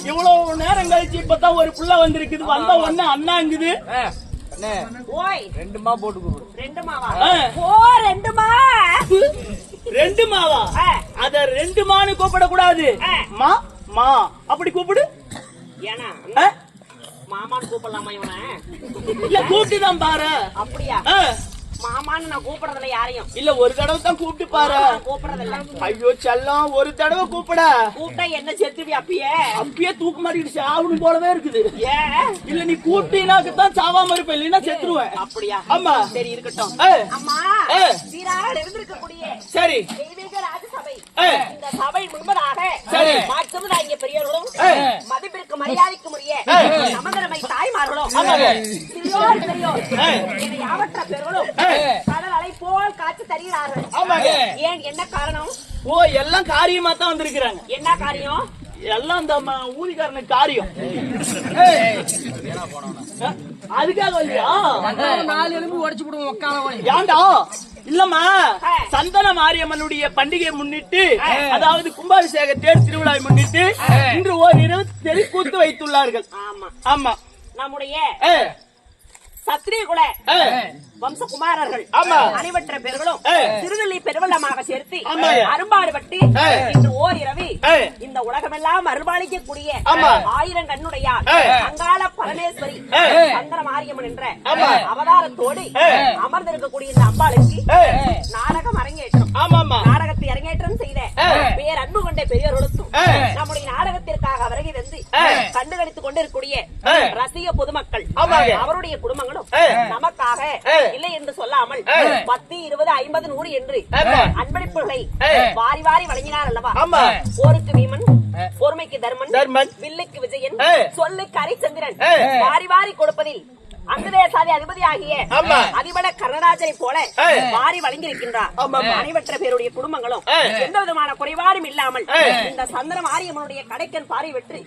இவ்வளவு நேரம் கழிச்சு இப்பதான் ஒரு புள்ள வந்திருக்குது. வந்த உடனே அண்ணாங்குது. ரெண்டு மா போட்டு கூப்பிடு. ரெண்டு மாவா? அத ரெண்டு மான்னு கூப்பிட கூடாது. மா மா அப்படி கூப்பிடு. ஏன்னா மாமான்னு கூப்பிடலாமா இவன? இல்ல கூப்பிட்டுதான் பாரு. அப்படியா? மாமான்னு நான் கூப்பிடறதில்ல யாரையும். இல்ல ஒரு தடவை தான் கூப்பிட்டு பாரு. கூப்பிடறதில்ல. ஐயோ செல்லம், ஒரு தடவை கூப்பிட. கூப்பிட்டா என்ன செத்துவி? அப்பயே தூக்கு மாட்டிட்டு சாவணும் போலவே இருக்குது. இல்ல நீ கூப்பிட்டீனாக்கத்தான் சாவாம இருப்ப, இல்லைன்னா செத்துருவேன். அப்படியா? ஆமா. சரி இருக்கட்டும். அம்மா சீரால் இருந்திருக்கக்கூடிய சரி தெய்வீக ராஜசபை, இந்த சபை முன்பதாக மாற்றுவதாகிய பெரியவர்களும் மதிப்பிற்கு மரியாதைக்கு உரிய நமதரமை தாய்மார்களும் சிறியோர் பெரியோர் என யாவற்ற பெருகளும் கடல் அலை போல் காட்சி தருகிறார்கள். ஏன், என்ன காரணம்? எல்லாம் காரியமா தான் வந்திருக்கிறாங்க. என்ன காரியம்? எல்லாம் இந்த ஊதிக்காரனுக்கு காரியம். அதுக்காக இல்லையா? 4 எலும்பு உடைச்சு விடுவோம். ஏண்டா? இல்லம்மா, சந்தன மாரியம்மனுடைய பண்டிகையை முன்னிட்டு, அதாவது கும்பாபிஷேக தேர் திருவிழாவை முன்னிட்டு இன்று ஓரிரவு தெருக்கூத்து வைத்துள்ளார்கள். ஆமா, நம்முடைய சத்திரிய குல வம்சகுமாரர்கள் அனைவற்ற பெருகளும் திருநெல்லி பெருவெள்ளமாக சேர்த்து அரும்பாடுபட்டு இன்று ஓரிரவு இந்த உலகமெல்லாம் அருள்பாலிக்கக்கூடிய 1000 கண்ணுடையார் அங்காள பரமேஸ்வரி சந்தன மாரியம்மன் என்ற அவதாரத்தோடு அமர்ந்திருக்கக்கூடிய இந்த அம்பாளுக்கு நாடகம் அரங்கேற்றம். நாடகத்தை அரங்கேற்றம் செய்த பேர் அன்பு கொண்ட பெரியவர்களுக்கும் நம்முடைய நாடகத்திற்காக வருகை வந்து கண்டுகளித்துக் கொண்டிருக்கக்கூடிய ரசிக பொதுமக்கள் அவருடைய குடும்பங்களும் நமக்காக இல்லை என்று சொல்லாமல் 10, 20, 50, 100 என்று அன்பளிப்புகளை வாரி வாரி வழங்கினார் அல்லவா? போருக்கு வீமன், பொறுமைக்கு தர்மன், வில்லுக்கு விஜயன், சொல்லுக்கு ஹரிச்சந்திரன் வாரி வாரி கொடுப்பதில் அங்கதேசாதி அதிபதி ஆகிய அதிபட கர்ணராஜனை போல வாரி வழங்கியிருக்கின்றார். அனைவற்ற பேருடைய குடும்பங்களும் எந்த விதமான குறைபாடும் இல்லாமல் இந்த சந்தன மாரியம்மனுடைய கடைக்கன் பாரி வெற்றி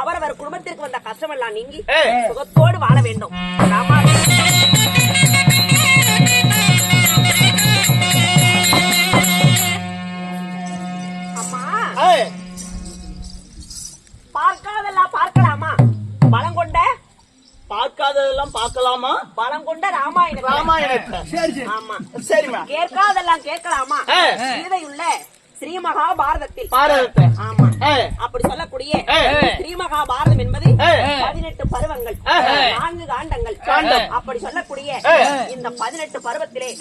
அவரவர் குடும்பத்திற்கு வந்த கஷ்டமெல்லாம் நீங்கி சுகத்தோடு வாழ வேண்டும். அம்மா, பார்க்காதெல்லாம் பார்க்கலாமா? பலம் கொண்ட பார்க்காததெல்லாம் பார்க்கலாமா? பலம் கொண்ட ராமாயணத்தை. ஆமா, சரிமா. கேட்காதெல்லாம் கேட்கலாமா? கீதையுள்ள ஸ்ரீ மகாபாரதத்தில். ஆமா, அப்படி சொல்லக்கூடிய ஸ்ரீ மகாபாரதம் என்பது 18 பருவங்கள், 4 காண்டங்கள். அப்படி சொல்லக்கூடிய இந்த 18 பருவத்திலே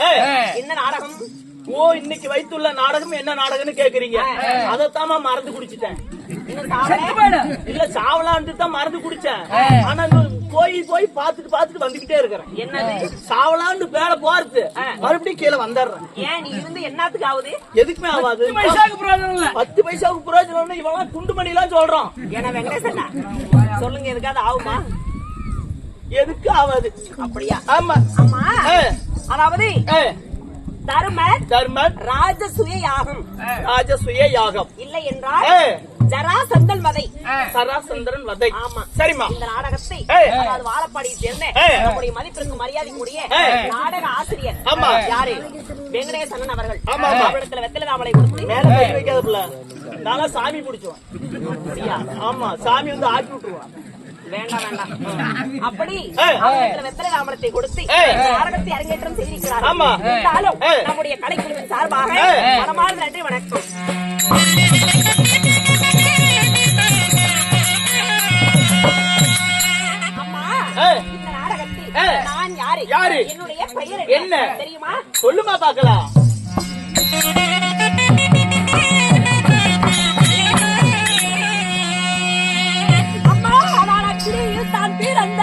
என்ன நாடகம்? இன்னைக்கு வைத்துள்ள நாடகம் என்ன நாடகம்னு கேக்குறீங்க? அதத்தாமா மறந்து குடிச்சிட்டேன். இல்ல சாவலான்னு தான் மறந்து குடிச்சேன். ஆனா போய் பாத்துட்டு வந்துகிட்டே இருக்கிறேன். என்னது சாவலான்னு பேர போறது, மறுபடியும் கீழே வந்துடுறேன். ஏன் நீ இருந்து என்னத்துக்கு ஆகுது? எதுக்குமே ஆகாது. 10 பைசாவுக்கு பிரயோஜனம். இவெல்லாம் குண்டுமணி எல்லாம் சொல்றான். ஏன்னா வெங்கடேசன் சொல்லுங்க, எதுக்காவது ஆகுமா? எதுக்கு ஆகாது. அப்படியா? ஆமா. ஆமா, அதாவது தர்ம ராஜசூய யாகம் இல்லை என்றால் ஜராசந்தன் வதை. ஆமா, சரிமா. இந்த நாடகத்தை அதாவது வாழப்பாடியை சேர்ந்த நம்முடைய மதிப்பிற்கு மரியாதைக்குரிய நாடக ஆசிரியர் ஆமா. யாரு வெங்கடேசன் அவர்கள் ஆமா, ஆமா. அவரிடத்துல வெத்தலை தாமலை கொடுத்து மேல கை வைக்காத புள்ள. நான்லாம் சாமி பிடிச்சோம். ஆமா, சாமி வந்து ஆக்கி விட்டுருவான். வேண்டாம் வேண்டாம் அப்படி அவரிடத்துல வெத்தலை தாமரத்தை கொடுத்து நாடகத்தை அரங்கேற்றம் செய்திருக்கிறார். ஆமா. இருந்தாலும் நம்முடைய கலைக்குழுவின் சார்பாக மனமார்ந்த நன்றி வணக்கம். அம்மா, இந்த நாடகத்தில் நான் யாரு? யாரு? என்னுடைய பெயர் என்ன தெரியுமா? சொல்லுமா பாக்கலாம். அம்மா, நான் அக்கினியில் தான் பிறந்த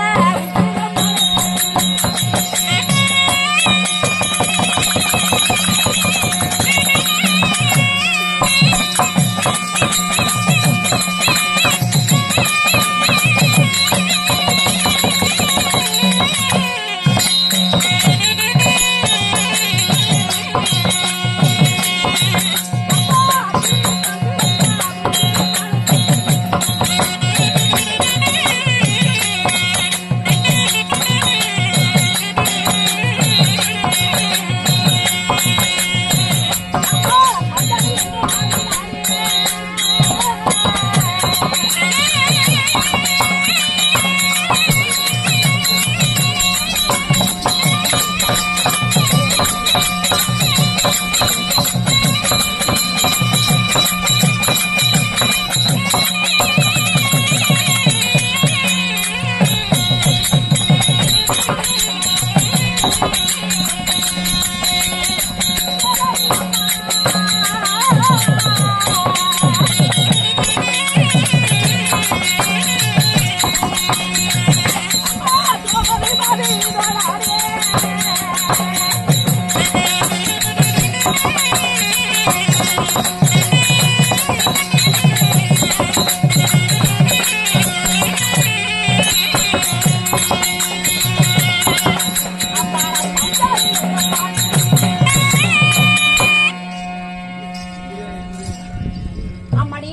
அம்மணி,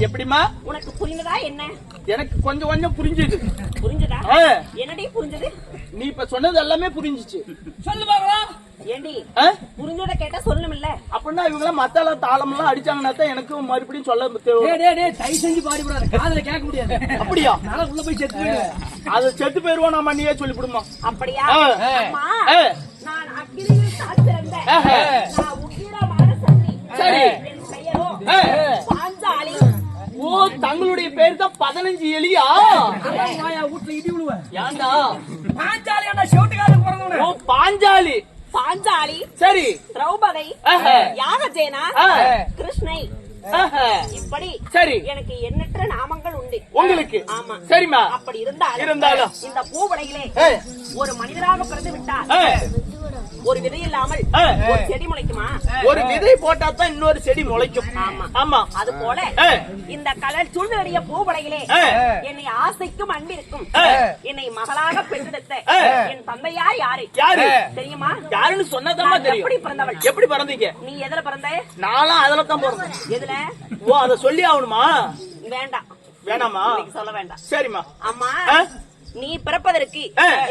எப்படிமா? உனக்கு புரிந்ததா என்ன? எனக்கு கொஞ்சம் கொஞ்சம் புரிஞ்சுது. புரிஞ்சதா? என்னடி புரிஞ்சது? நீ இப்ப சொன்னது எல்லாமே புரிஞ்சிச்சு. சொல்லு பாக்கலாம். ஏண்டி புரிஞ்சத கேட்டா சொல்லணும் இல்ல? அப்படின்னா இவங்க மத்தால தாளம் எல்லாம் அடிச்சாங்கன்னா தான் எனக்கு மறுபடியும் சொல்ல தயவு செஞ்சு பாடிவிடாது, காதுல கேட்க முடியாது. அப்படியா? நான் உள்ள போய் செத்து அது செத்து போயிருவோம். நம்ம நீயே சொல்லிவிடுமா? அப்படியா? அம்மா, நான் அக்கினியில் தான் பிறந்த நான் உக்கிரமான சக்தி. சரி. என் பெயரோ பாஞ்சாலி. ஓ, தங்களுடைய பேர் தான் 15 எலியா? வீட்டுல இடி விழுவ. ஏண்டா பாஞ்சாலி செவட்டுக்காரன் பிறந்தவன. ஓ, பாஞ்சாலி. பாஞ்சாலி, சரி. திரௌபதி, யாகஜேனா, கிருஷ்ணை, இப்படி சரி. எனக்கு எண்ணற்ற நாமங்கள் உண்டு. உங்களுக்கு? ஆமா. சரிம்மா. அப்படி இருந்தாலும் இந்த பூவுலகிலே ஒரு மனிதராக பிறந்து விட்டார். ஒரு விதை இல்லாமல் ஒரு செடி முளைக்குமா? ஒரு விதை போட்டா தான் இன்னொரு செடி முளைக்கும். ஆமா. அது போல இந்த கடல் சூழ்நிலைய பூவுலகிலே என்னை ஆசைக்கும் அன்பிற்கும் என்னை மகளாக பெற்றெடுத்த என் தந்தையார் யாரு? யாரு தெரியுமா? யாருன்னு சொன்னதாமா தெரியும். எப்படி பிறந்தவள்? எப்படி பிறந்தீங்க? நீ எதுல பிறந்த? நானும் அதுல தான் பிறந்தேன். எதுல? ஓ, அத சொல்லி ஆகணுமா? வேண்டாம், வேணாமா? சொல்ல வேண்டாம். சரிம்மா. அம்மா, நீ பிறப்பதற்கு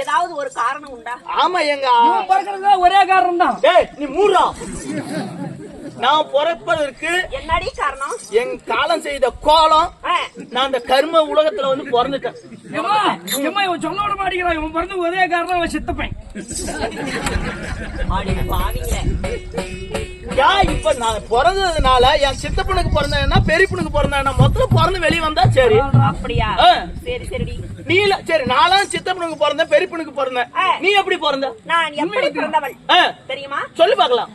ஏதாவது ஒரு காரணம் உண்டா? ஆமா, எங்க பிறக்கிறதுல ஒரே காரணம் தான். ஏய், நீ மூடுறா. நான் பிறப்பதற்கு என்னடி காரணம்? என் காலம் செய்த கோலம். நான் அந்த கர்ம உலகத்துல வந்து பிறந்துட்டேன். இவன் சொல்ல விட மாட்டேங்கிறான். இவன் பிறந்த ஒரே காரணம் அவன் சித்தப்பேன். இப்ப நான் பிறந்ததுனால என் சித்தப்பனுக்கு பிறந்தேன்னா பெரியப்பனுக்கு பிறந்தேன்னா மொத்தம் பிறந்து வெளியே வந்தா சரி. அப்படியா? சரி சரிடி. நீ சரி, நானும் சித்தப்பனுக்கு பிறந்தேன், பெரியப்பனுக்கு பிறந்தேன். நீ எப்படி பிறந்த? நான் எப்படி பிறந்தவள் தெரியுமா? சொல்லி பாக்கலாம்.